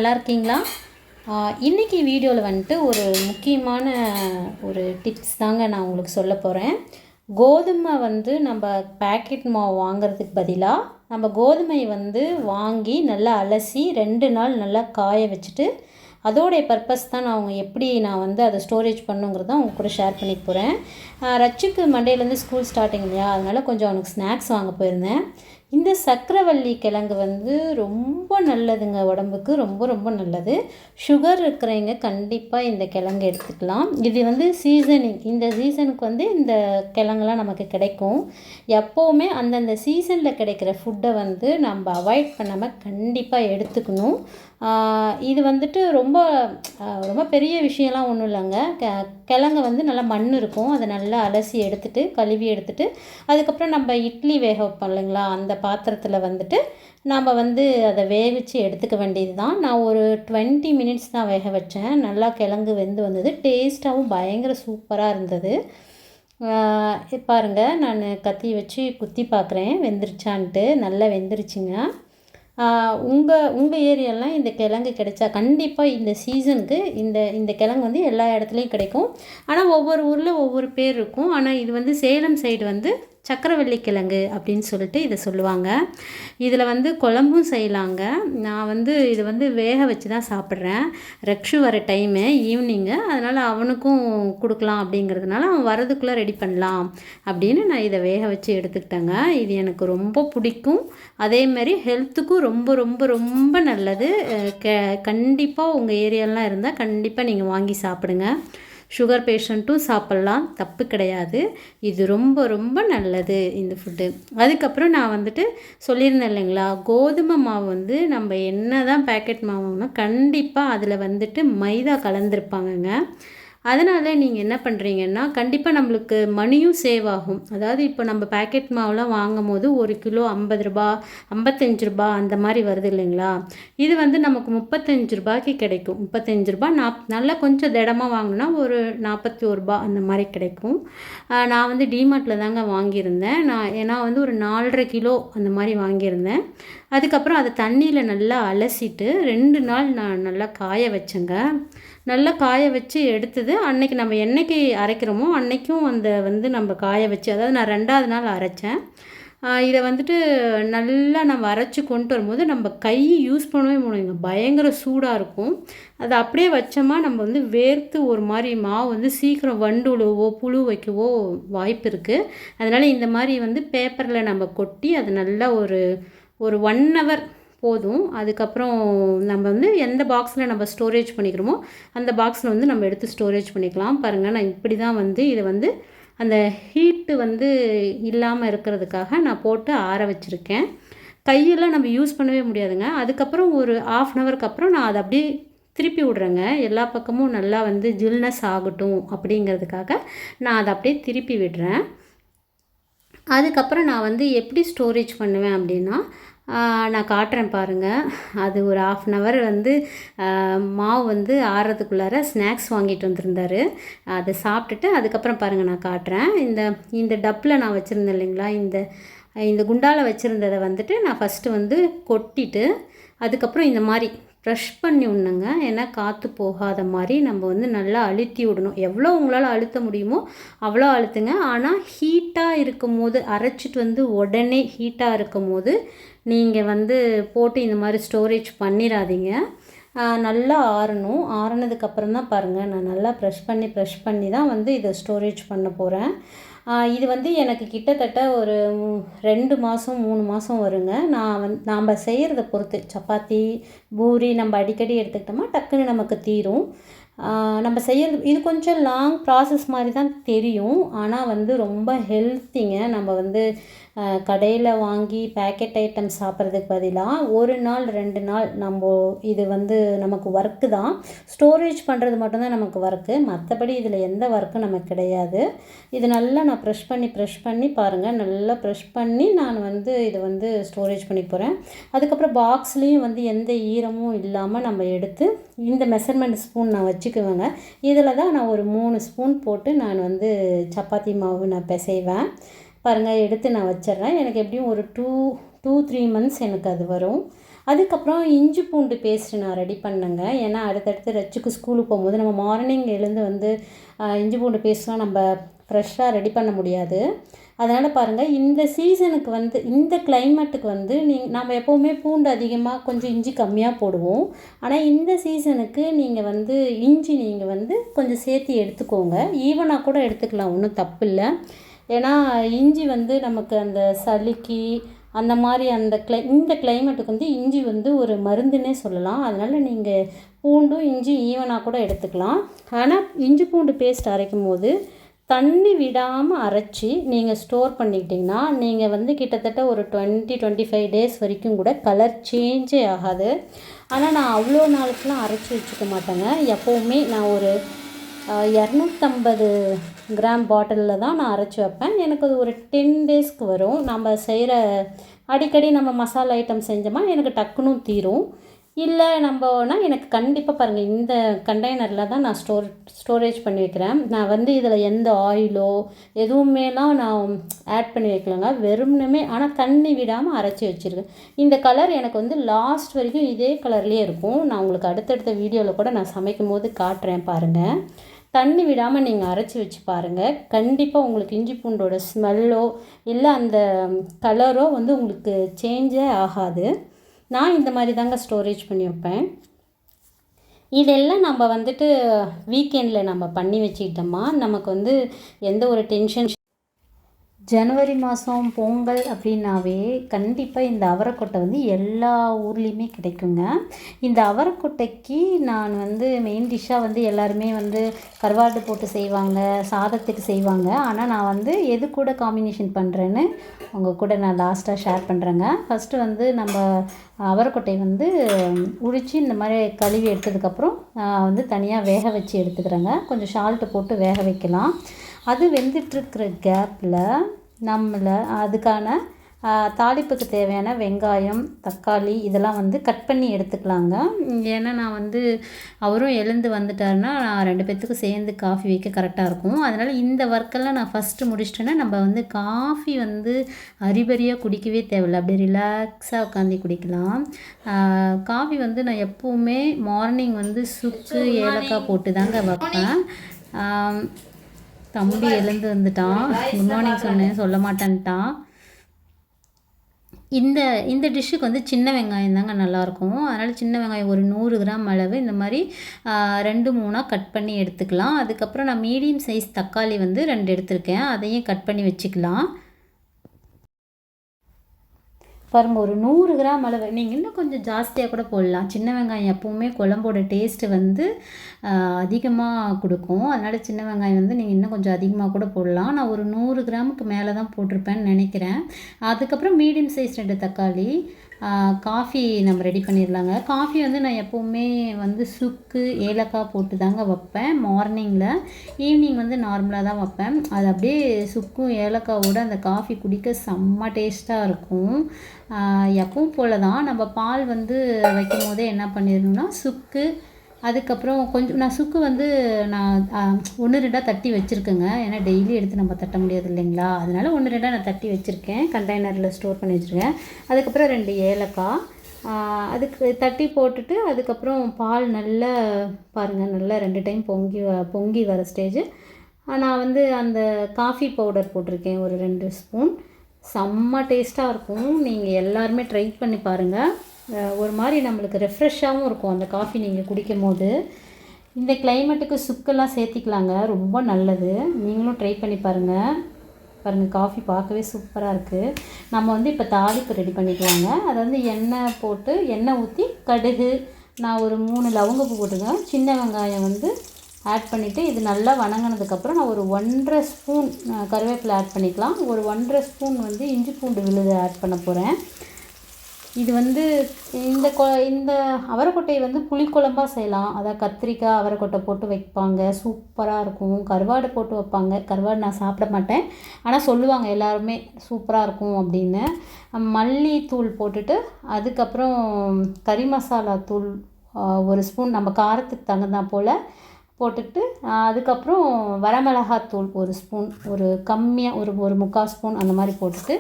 நல்லா இருக்கீங்களா? இன்றைக்கி வீடியோவில் வந்துட்டு ஒரு முக்கியமான ஒரு டிப்ஸ் தாங்க நான் உங்களுக்கு சொல்ல போகிறேன். கோதுமை வந்து நம்ம பேக்கெட் மாவு வாங்குறதுக்கு பதிலாக நம்ம கோதுமையை வந்து வாங்கி நல்லா அலசி 2 நாள் நல்லா காய வச்சுட்டு அதோடைய பர்பஸ் தான் நான் வந்து அதை ஸ்டோரேஜ் பண்ணுங்கிறத அவங்க கூட ஷேர் பண்ணிக்க போகிறேன். ரச்சுக்கு மண்டேலேருந்து ஸ்கூல் ஸ்டார்டிங் இல்லையா, அதனால் கொஞ்சம் அவனுக்கு ஸ்நாக்ஸ் வாங்க போயிருந்தேன். இந்த சக்கரவள்ளி கிழங்கு வந்து ரொம்ப நல்லதுங்க, உடம்புக்கு ரொம்ப ரொம்ப நல்லது. சுகர் இருக்கிறவங்க கண்டிப்பாக இந்த கிழங்கு எடுத்துக்கலாம். இது வந்து சீசனிங், இந்த சீசனுக்கு வந்து இந்த கிழங்குலாம் நமக்கு கிடைக்கும். எப்போவுமே அந்தந்த சீசனில் கிடைக்கிற ஃபுட்டை வந்து நம்ம அவாய்ட் பண்ணாமல் கண்டிப்பாக எடுத்துக்கணும். இது வந்துட்டு ரொம்ப ரொம்ப பெரிய விஷயம்லாம் ஒன்றும் இல்லைங்க. கிழங்கு வந்து நல்லா மண் இருக்கும், அதை நல்லா அலசி எடுத்துகிட்டு கழுவி எடுத்துகிட்டு அதுக்கப்புறம் நம்ம இட்லி வேக வைப்போம் இல்லைங்களா, அந்த பாத்திரத்தில் வந்துட்டு நம்ம வந்து அதை வேவிச்சு எடுத்துக்க வேண்டியது தான். நான் ஒரு 20 மினிட்ஸ் தான் வேக வச்சேன். நல்லா கிழங்கு வெந்து வந்தது, டேஸ்ட்டாகவும் பயங்கர சூப்பராக இருந்தது. பாருங்கள், நான் கத்தி வச்சு குத்தி பார்க்குறேன் வெந்துருச்சான்ட்டு. நல்லா வெந்துருச்சுங்க. உங்கள் ஏரியாலாம் இந்த கிழங்கு கிடைச்சா கண்டிப்பாக இந்த சீசனுக்கு இந்த இந்த கிழங்கு வந்து எல்லா இடத்துலையும் கிடைக்கும். ஆனால் ஒவ்வொரு ஊரில் ஒவ்வொரு பேர் இருக்கும். ஆனால் இது வந்து சேலம் சைடு வந்து சக்கரவள்ளி கிழங்கு அப்படின்னு சொல்லிட்டு இதை சொல்லுவாங்க. இதில் வந்து குழம்பும் செய்யலாங்க. நான் வந்து இதை வந்து வேக வச்சு தான் சாப்பிட்றேன். ரக்ஷு வர டைமு ஈவினிங்கு, அதனால் அவனுக்கும் கொடுக்கலாம் அப்படிங்கிறதுனால அவன் வரதுக்குள்ளே ரெடி பண்ணலாம் அப்படின்னு நான் இதை வேக வச்சு எடுத்துக்கிட்டேங்க. இது எனக்கு ரொம்ப பிடிக்கும். அதேமாதிரி ஹெல்த்துக்கும் ரொம்ப ரொம்ப ரொம்ப நல்லது. கண்டிப்பாக உங்கள் ஏரியாலாம் இருந்தால் கண்டிப்பாக நீங்கள் வாங்கி சாப்பிடுங்க. சுகர் பேஷண்ட்டும் சாப்பிட்லாம், தப்பு கிடையாது. இது ரொம்ப ரொம்ப நல்லது இந்த ஃபுட்டு. அதுக்கப்புறம் நான் வந்துட்டு சொல்லியிருந்தேன் இல்லைங்களா, கோதுமை மாவு வந்து நம்ம என்ன தான் பேக்கெட் மாவுனா கண்டிப்பாக அதில் வந்துட்டு மைதா கலந்துருப்பாங்கங்க. அதனால் நீங்கள் என்ன பண்ணுறீங்கன்னா, கண்டிப்பாக நம்மளுக்கு மணியும் சேவ் ஆகும். அதாவது இப்போ நம்ம பேக்கெட் மாவுலாம் வாங்கும் போது 1 கிலோ 50 ரூபா 55 ரூபா அந்த மாதிரி வருது இல்லைங்களா, இது வந்து நமக்கு 35 ரூபாய்க்கு கிடைக்கும். 35 ரூபா நல்லா கொஞ்சம் திடமாக வாங்கினா ஒரு 41 ரூபா அந்த மாதிரி கிடைக்கும். நான் வந்து டிமார்ட்டில் தாங்க வாங்கியிருந்தேன். ஏன்னா வந்து ஒரு 4.5 கிலோ அந்த மாதிரி வாங்கியிருந்தேன். அதுக்கப்புறம் அதை தண்ணியில் நல்லா அலசிட்டு 2 நாள் நான் நல்லா காய வச்சேங்க. நல்லா காய வச்சு எடுத்தது அன்னைக்கு நம்ம என்னைக்கு அரைக்கிறோமோ அன்னைக்கும் அந்த வந்து நம்ம காய வச்சு, அதாவது நான் 2வது நாள் அரைச்சேன். இதை வந்துட்டு நல்லா நம்ம அரைச்சி கொண்டு வரும்போது நம்ம கை யூஸ் பண்ணவே முடியுங்க, பயங்கர சூடாக இருக்கும். அதை அப்படியே வச்சோமா நம்ம வந்து வேர்த்து ஒரு மாதிரி மாவு வந்து சீக்கிரம் வண்டு விழுவோ புழு வைக்கவோ வாய்ப்பு இருக்குது. அதனால் இந்த மாதிரி வந்து பேப்பரில் நம்ம கொட்டி அதை நல்லா ஒரு 1 ஹவர் போதும். அதுக்கப்புறம் நம்ம வந்து எந்த பாக்ஸில் நம்ம ஸ்டோரேஜ் பண்ணிக்கிறோமோ அந்த பாக்ஸில் வந்து நம்ம எடுத்து ஸ்டோரேஜ் பண்ணிக்கலாம். பாருங்கள், நான் இப்படி தான் வந்து இதை வந்து அந்த ஹீட்டு வந்து இல்லாமல் இருக்கிறதுக்காக நான் போட்டு ஆற வச்சுருக்கேன். கையெல்லாம் நம்ம யூஸ் பண்ணவே முடியாதுங்க. அதுக்கப்புறம் ஒரு 1/2 ஹவருக்கு அப்புறம் நான் அதை அப்படியே திருப்பி விட்றேங்க. எல்லா பக்கமும் நல்லா வந்து ஜில்னஸ் ஆகட்டும் அப்படிங்கிறதுக்காக நான் அதை அப்படியே திருப்பி விடுறேன். அதுக்கப்புறம் நான் வந்து எப்படி ஸ்டோரேஜ் பண்ணுவேன் அப்படின்னா, நான் காட்டுறேன் பாருங்கள். அது ஒரு 1/2 ஹவர் வந்து மாவு வந்து ஆறுறதுக்குள்ளார ஸ்நாக்ஸ் வாங்கிட்டு வந்திருந்தார். அதை சாப்பிட்டுட்டு அதுக்கப்புறம் பாருங்கள் நான் காட்டுறேன். இந்த டப்பில் நான் வச்சுருந்தேன் இல்லைங்களா, இந்த குண்டாவில் வச்சுருந்ததை வந்துட்டு நான் ஃபஸ்ட்டு வந்து கொட்டிட்டு அதுக்கப்புறம் இந்த மாதிரி ப்ரெஷ் பண்ணி விடணுங்க. ஏன்னா காற்று போகாத மாதிரி நம்ம வந்து நல்லா அழுத்தி விடணும். எவ்வளோ உங்களால் அழுத்த முடியுமோ அவ்வளோ அழுத்துங்க. ஆனால் ஹீட்டாக இருக்கும் போது, அரைச்சிட்டு வந்து உடனே ஹீட்டாக இருக்கும் போது நீங்கள் வந்து போட்டு இந்த மாதிரி ஸ்டோரேஜ் பண்ணிடாதீங்க. நல்லா ஆறணும். ஆறுனதுக்கப்புறம் தான் பாருங்கள், நான் நல்லா ப்ரெஷ் பண்ணி தான் வந்து இதை ஸ்டோரேஜ் பண்ண போகிறேன். இது வந்து எனக்கு கிட்டத்தட்ட ஒரு 2 மாதம் 3 மாதம் வருங்க. நாம் செய்கிறத பொறுத்து, சப்பாத்தி பூரி நம்ம அடிக்கடி எடுத்துக்கிட்டோமா டக்குன்னு நமக்கு தீரும். நம்ம செய்கிறது இது கொஞ்சம் லாங் ப்ராசஸ் மாதிரி தான் தெரியும். ஆனால் வந்து ரொம்ப ஹெல்த்திங்க. நம்ம வந்து கடையில் வாங்கி பேக்கெட் ஐட்டம் சாப்பிட்றதுக்கு பதிலாக 1 நாள் 2 நாள் நம்ம இது வந்து நமக்கு ஒர்க்கு தான். ஸ்டோரேஜ் பண்ணுறது மட்டும்தான் நமக்கு ஒர்க்கு, மற்றபடி இதில் எந்த ஒர்க்கும் நமக்கு கிடையாது. இது நல்லா நான் ப்ரெஷ் பண்ணி பாருங்கள், நல்லா ப்ரெஷ் பண்ணி நான் வந்து இதை வந்து ஸ்டோரேஜ் பண்ணி போகிறேன். அதுக்கப்புறம் பாக்ஸ்லேயும் வந்து எந்த ஈரமும் இல்லாமல் நம்ம எடுத்து இந்த மெஷர்மெண்ட் ஸ்பூன் நான் வச்சுக்குவேங்க. இதில் தான் நான் ஒரு 3 ஸ்பூன் போட்டு நான் வந்து சப்பாத்தி மாவு நான் பிசைவேன். பாருங்கள், எடுத்து நான் வச்சிடுறேன். எனக்கு எப்படியும் ஒரு 2-3 மந்த்ஸ் எனக்கு அது வரும். அதுக்கப்புறம் இஞ்சி பூண்டு பேஸ்ட்டு நான் ரெடி பண்ணேங்க. ஏன்னா அடுத்தடுத்து ரச்சுக்கு ஸ்கூலுக்கு போகும்போது நம்ம மார்னிங் எழுந்து வந்து இஞ்சி பூண்டு பேஸ்ட்லாம் நம்ம ஃப்ரெஷ்ஷாக ரெடி பண்ண முடியாது. அதனால் பாருங்கள், இந்த சீசனுக்கு வந்து இந்த கிளைமேட்டுக்கு வந்து நம்ம எப்போவுமே பூண்டு அதிகமாக கொஞ்சம் இஞ்சி கம்மியாக போடுவோம். ஆனால் இந்த சீசனுக்கு நீங்கள் வந்து இஞ்சி நீங்கள் வந்து கொஞ்சம் சேர்த்து எடுத்துக்கோங்க. ஈவனாக கூட எடுத்துக்கலாம், ஒன்றும் தப்பு இல்லை. ஏன்னா இஞ்சி வந்து நமக்கு அந்த சளிக்கு அந்த மாதிரி இந்த கிளைமேட்டுக்கு வந்து இஞ்சி வந்து ஒரு மருந்துன்னே சொல்லலாம். அதனால் நீங்கள் பூண்டும் இஞ்சி ஈவனாக கூட எடுத்துக்கலாம். ஆனால் இஞ்சி பூண்டு பேஸ்ட் அரைக்கும் போது தண்ணி விடாமல் அரைச்சி நீங்கள் ஸ்டோர் பண்ணிக்கிட்டிங்கன்னா நீங்கள் வந்து கிட்டத்தட்ட ஒரு 20-25 டேஸ் வரைக்கும் கூட கலர் சேஞ்சே ஆகாது. ஆனால் நான் அவ்வளோ நாளுக்குலாம் அரைச்சி வச்சுக்க மாட்டேங்க. எப்போவுமே நான் ஒரு 250 கிராம் பாட்டிலில் தான் நான் அரைச்சி வைப்பேன். எனக்கு அது ஒரு 10 டேஸ்க்கு வரும். நம்ம செய்கிற அடிக்கடி நம்ம மசாலா ஐட்டம் செஞ்சோமா எனக்கு டக்குன்னு தீரும். இல்லை நம்பனா எனக்கு கண்டிப்பாக பாருங்கள், இந்த கண்டெய்னரில் தான் நான் ஸ்டோரேஜ் பண்ணி வைக்கிறேன். நான் வந்து இதில் எந்த ஆயிலோ எதுவுமேலாம் நான் ஆட் பண்ணி வைக்கலங்க, வெறும்னுமே. ஆனால் தண்ணி விடாமல் அரைச்சி வச்சுருக்கேன். இந்த கலர் எனக்கு வந்து லாஸ்ட் வரைக்கும் இதே கலர்லேயே இருக்கும். நான் உங்களுக்கு அடுத்தடுத்த வீடியோவில் கூட நான் சமைக்கும் போது காட்டுறேன் பாருங்கள். தண்ணி விடாமல் நீங்கள் அரைச்சி வச்சு பாருங்கள். கண்டிப்பாக உங்களுக்கு இஞ்சி பூண்டோட ஸ்மெல்லோ இல்லை அந்த கலரோ வந்து உங்களுக்கு சேஞ்சே ஆகாது. நான் இந்த மாதிரி தாங்க ஸ்டோரேஜ் பண்ணி வைப்பேன். இதெல்லாம் நம்ம வந்துட்டு வீக்கெண்டில் நம்ம பண்ணி வச்சுக்கிட்டோமா நமக்கு வந்து எந்த ஒரு டென்ஷன். ஜனவரி மாதம் பொங்கல் அப்படின்னாவே கண்டிப்பாக இந்த அவரைக்கொட்டை வந்து எல்லா ஊர்லேயுமே கிடைக்குங்க. இந்த அவரைக்கொட்டைக்கு நான் வந்து மெயின் டிஷ்ஷாக வந்து எல்லாருமே வந்து கருவாடு போட்டு செய்வாங்க, சாதத்துக்கு செய்வாங்க. ஆனால் நான் வந்து எது கூட காம்பினேஷன் பண்ணுறேன்னு உங்கள் கூட நான் லாஸ்ட்டாக ஷேர் பண்ணுறேங்க. ஃபஸ்ட்டு வந்து நம்ம அவரைக்கொட்டையை வந்து உரித்து இந்த மாதிரி கழுவி எடுத்ததுக்கப்புறம் வந்து தனியாக வேக வச்சு எடுத்துக்கிறேங்க. கொஞ்சம் சால்ட்டு போட்டு வேக வைக்கலாம். அது வெந்துட்டுருக்கிற கேப்பில் அதுக்கான தாளிப்புக்கு தேவையான வெங்காயம், தக்காளி இதெல்லாம் வந்து கட் பண்ணி எடுத்துக்கலாங்க. ஏன்னா நான் வந்து அவரும் எழுந்து வந்துட்டாருன்னா நான் 2 பேர்த்துக்கும் சேர்ந்து காஃபி வைக்க கரெக்டாக இருக்கும். அதனால் இந்த ஒர்க்கெல்லாம் நான் ஃபஸ்ட்டு முடிச்சிட்டேன்னா நம்ம வந்து காஃபி வந்து அரிபரியாக குடிக்கவே தேவையில்லை, அப்படியே ரிலாக்ஸாக உட்காந்து குடிக்கலாம். காஃபி வந்து நான் எப்போவுமே மார்னிங் வந்து சுக்கு ஏலக்காய் போட்டு தாங்க வைப்பேன். தம்பி எழுந்து வந்துட்டான், குட் மார்னிங் சொன்னேன் சொல்ல மாட்டேன்ட்டான். இந்த டிஷ்ஷுக்கு வந்து சின்ன வெங்காயம் தாங்க நல்லாயிருக்கும். அதனால் சின்ன வெங்காயம் ஒரு 100 கிராம் அளவு இந்த மாதிரி 2-3 கட் பண்ணி எடுத்துக்கலாம். அதுக்கப்புறம் நான் மீடியம் சைஸ் தக்காளி வந்து 2 எடுத்திருக்கேன், அதையும் கட் பண்ணி வச்சுக்கலாம். பாருங்கள், ஒரு 100 கிராம் அளவு நீங்கள் இன்னும் கொஞ்சம் ஜாஸ்தியாக கூட போடலாம். சின்ன வெங்காயம் எப்போவுமே குழம்போட டேஸ்ட்டு வந்து அதிகமாக கொடுக்கும். அதனால் சின்ன வெங்காயம் வந்து நீங்கள் இன்னும் கொஞ்சம் அதிகமாக கூட போடலாம். நான் ஒரு 100 கிராமுக்கு மேலே தான் போட்டிருப்பேன்னு நினைக்கிறேன். அதுக்கப்புறம் மீடியம் சைஸ் 2 தக்காளி. காஃபி நம்ம ரெடி பண்ணிடலாங்க. காஃபி வந்து நான் எப்போவுமே வந்து சுக்கு ஏலக்காய் போட்டு தாங்க வைப்பேன் மார்னிங்கில். ஈவினிங் வந்து நார்மலாக தான் வைப்பேன். அது அப்படியே சுக்கும் ஏலக்காவோட அந்த காஃபி குடிக்க செம்ம டேஸ்ட்டாக இருக்கும். எப்பவும் போல் தான் நம்ம பால் வந்து வைக்கும் போதே என்ன பண்ணிடணும்னா சுக்கு, அதுக்கப்புறம் கொஞ்சம் நான் சுக்கு வந்து நான் 1-2 தட்டி வச்சுருக்கேங்க. ஏன்னா டெய்லி எடுத்து நம்ம தட்ட முடியாது இல்லைங்களா, அதனால் 1-2 நான் தட்டி வச்சுருக்கேன், கண்டெய்னரில் ஸ்டோர் பண்ணி வச்சுருக்கேன். அதுக்கப்புறம் 2 ஏலக்காய் அதுக்கு தட்டி போட்டுட்டு அதுக்கப்புறம் பால் நல்லா பாருங்கள், நல்லா 2 டைம் பொங்கி வர ஸ்டேஜ் நான் வந்து அந்த காஃபி பவுடர் போட்டிருக்கேன் ஒரு 2 ஸ்பூன். செம்ம டேஸ்ட்டாக இருக்கும். நீங்கள் எல்லாருமே ட்ரை பண்ணி பாருங்கள். ஒரு மாதிரி நம்மளுக்கு ரெஃப்ரெஷ்ஷாகவும் இருக்கும் அந்த காஃபி நீங்கள் குடிக்கும் போது. இந்த கிளைமேட்டுக்கு சுக்கெல்லாம் சேர்த்திக்கலாங்க, ரொம்ப நல்லது. நீங்களும் ட்ரை பண்ணி பாருங்கள். காஃபி பார்க்கவே சூப்பராக இருக்குது. நம்ம வந்து இப்போ தாளிப்பு ரெடி பண்ணிக்கலாங்க. அதை வந்து எண்ணெய் ஊற்றி கடுகு, நான் ஒரு 3 லவங்கப்பூ போட்டுக்கேன், சின்ன வெங்காயம் வந்து ஆட் பண்ணிவிட்டு இது நல்லா வணங்கினதுக்கப்புறம் நான் ஒரு 1.5 ஸ்பூன் கருவேப்பிலை ஆட் பண்ணிக்கலாம். ஒரு 1.5 ஸ்பூன் வந்து இஞ்சி பூண்டு விழுது ஆட் பண்ண போகிறேன். இது வந்து இந்த அவரைக்கொட்டையை வந்து புளிக்குழம்பாக செய்யலாம். அதாவது கத்திரிக்காய் அவரைக்கொட்டை போட்டு வைப்பாங்க, சூப்பராக இருக்கும். கருவாடு போட்டு வைப்பாங்க. கருவாடு நான் சாப்பிட மாட்டேன், ஆனால் சொல்லுவாங்க எல்லாருமே சூப்பராக இருக்கும் அப்படின்னு. மல்லித்தூள் போட்டுட்டு அதுக்கப்புறம் கறி மசாலா தூள் 1 ஸ்பூன், நம்ம காரத்துக்கு தகுந்தா போல் போட்டுக்கிட்டு அதுக்கப்புறம் வரமிளகாத்தூள் ஒரு ஸ்பூன், ஒரு கம்மியாக ஒரு 3/4 ஸ்பூன் அந்த மாதிரி போட்டுட்டு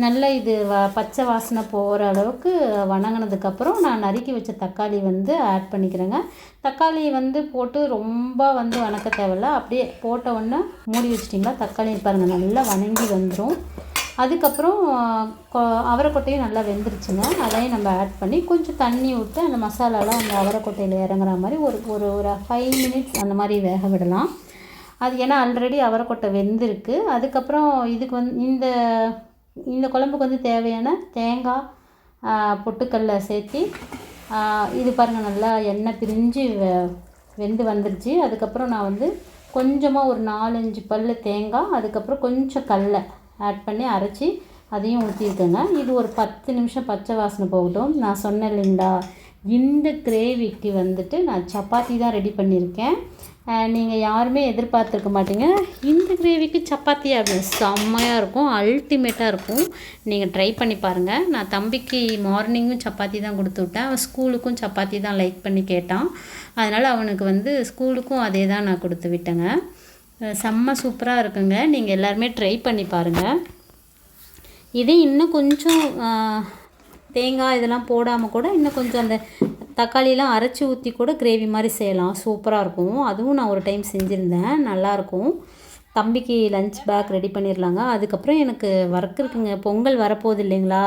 நல்லா இது பச்சை வாசனை போகிற அளவுக்கு வணங்கினதுக்கப்புறம் நான் நறுக்கி வச்ச தக்காளி வந்து ஆட் பண்ணிக்கிறேங்க. தக்காளி வந்து போட்டு ரொம்ப வந்து வணக்க தேவையில்ல. அப்படியே போட்ட உடனே மூடி வச்சிட்டிங்களா தக்காளி பாருங்கள் நல்லா வணங்கி வந்துடும். அதுக்கப்புறம் அவரைக்கொட்டையும் நல்லா வெந்துருச்சுங்க. அதையும் நம்ம ஆட் பண்ணி கொஞ்சம் தண்ணி விட்டு அந்த மசாலாலாம் அந்த அவரைக்கொட்டையில் இறங்குற மாதிரி ஒரு ஒரு ஒரு 5 மினிட்ஸ் அந்த மாதிரி வேக விடலாம். அது ஏன்னா ஆல்ரெடி அவரைக்கொட்டை வெந்திருக்கு. அதுக்கப்புறம் இதுக்கு வந்து இந்த குழம்புக்கு வந்து தேவையான தேங்காய், பொட்டுக்கடலை சேர்த்து இது பாருங்கள் நல்லா எண்ணெய் பிரிஞ்சு வெந்து வந்துருச்சு. அதுக்கப்புறம் நான் வந்து கொஞ்சமாக ஒரு 4-5 பல் தேங்காய், அதுக்கப்புறம் கொஞ்சம் கடலை ஆட் பண்ணி அரைச்சி அதையும் ஊற்றிருக்கேங்க. இது ஒரு 10 நிமிஷம் பச்சை வாசனை போகட்டும். நான் சொன்னேன் இல்லைங்களா, இந்த கிரேவிக்கு வந்துட்டு நான் சப்பாத்தி தான் ரெடி பண்ணியிருக்கேன். நீங்கள் யாருமே எதிர்பார்த்துருக்க மாட்டீங்க இந்த கிரேவிக்கு சப்பாத்தி அப்படின்னு. செம்மையாக இருக்கும், அல்டிமேட்டாக இருக்கும். நீங்கள் ட்ரை பண்ணி பாருங்கள். நான் தம்பிக்கு மார்னிங்கும் சப்பாத்தி தான் கொடுத்து விட்டேன். அவன் ஸ்கூலுக்கும் சப்பாத்தி தான் லைக் பண்ணி கேட்டான். அதனால் அவனுக்கு வந்து ஸ்கூலுக்கும் அதே தான் நான் கொடுத்து விட்டேங்க. செம்ம சூப்பராக இருக்குங்க. நீங்கள் எல்லாருமே ட்ரை பண்ணி பாருங்கள். இது இன்னும் கொஞ்சம் தேங்காய் இதெல்லாம் போடாமல் கூட இன்னும் கொஞ்சம் அந்த தக்காளியெலாம் அரைச்சி ஊற்றி கூட கிரேவி மாதிரி செய்யலாம். சூப்பராக இருக்கும். அதுவும் நான் ஒரு டைம் செஞ்சுருந்தேன், நல்லாயிருக்கும். தம்பிக்கு லஞ்ச் பேக் ரெடி பண்ணிடலாங்க. அதுக்கப்புறம் எனக்கு ஒர்க் இருக்குங்க. பொங்கல் வரப்போகுது இல்லைங்களா,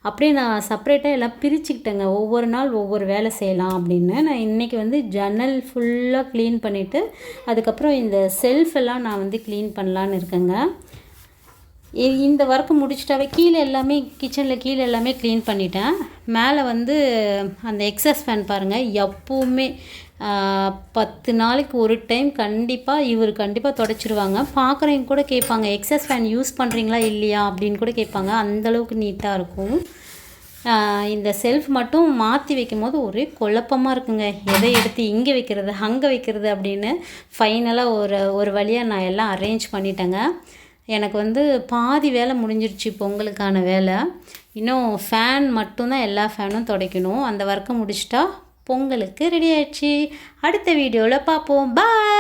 அப்படியே நான் செப்பரேட்டாக எல்லாம் பிரிச்சுக்கிட்டேங்க. ஒவ்வொரு நாள் ஒவ்வொரு வேலை செய்யலாம் அப்படின்னு. நான் இன்றைக்கி வந்து ஜன்னல் ஃபுல்லாக க்ளீன் பண்ணிவிட்டு அதுக்கப்புறம் இந்த செல்ஃப் எல்லாம் நான் வந்து க்ளீன் பண்ணலான்னு இருக்கேங்க. இந்த ஒர்க்கு முடிச்சிட்டாவே கீழே எல்லாமே கிச்சனில் கீழே எல்லாமே க்ளீன் பண்ணிட்டேன். மேலே வந்து அந்த எக்ஸஸ் ஃபேன் பாருங்கள், எப்போவுமே 10 நாளைக்கு ஒரு டைம் கண்டிப்பாக துடைச்சிருவாங்க. பார்க்குறவங்க கூட கேட்பாங்க எக்ஸஸ் ஃபேன் யூஸ் பண்ணுறீங்களா இல்லையா அப்படின்னு கூட கேட்பாங்க. அந்தளவுக்கு நீட்டாக இருக்கும். இந்த செல்ஃப் மட்டும் மாற்றி வைக்கும் போது ஒரே குழப்பமாக இருக்குங்க. எதை எடுத்து இங்கே வைக்கிறது அங்கே வைக்கிறது அப்படின்னு. ஃபைனலாக ஒரு வழியாக நான் எல்லாம் அரேஞ்ச் பண்ணிட்டேங்க. எனக்கு வந்து பாதி வேலை முடிஞ்சிருச்சு பொங்கலுக்கான வேலை. இன்னும் ஃபேன் மட்டும்தான், எல்லா ஃபேனும் துடைக்கணும். அந்த ஒர்க்கை முடிச்சிட்டா பொங்கலுக்கு ரெடி ஆயிடுச்சு. அடுத்த வீடியோவில் பார்ப்போம். பாய்.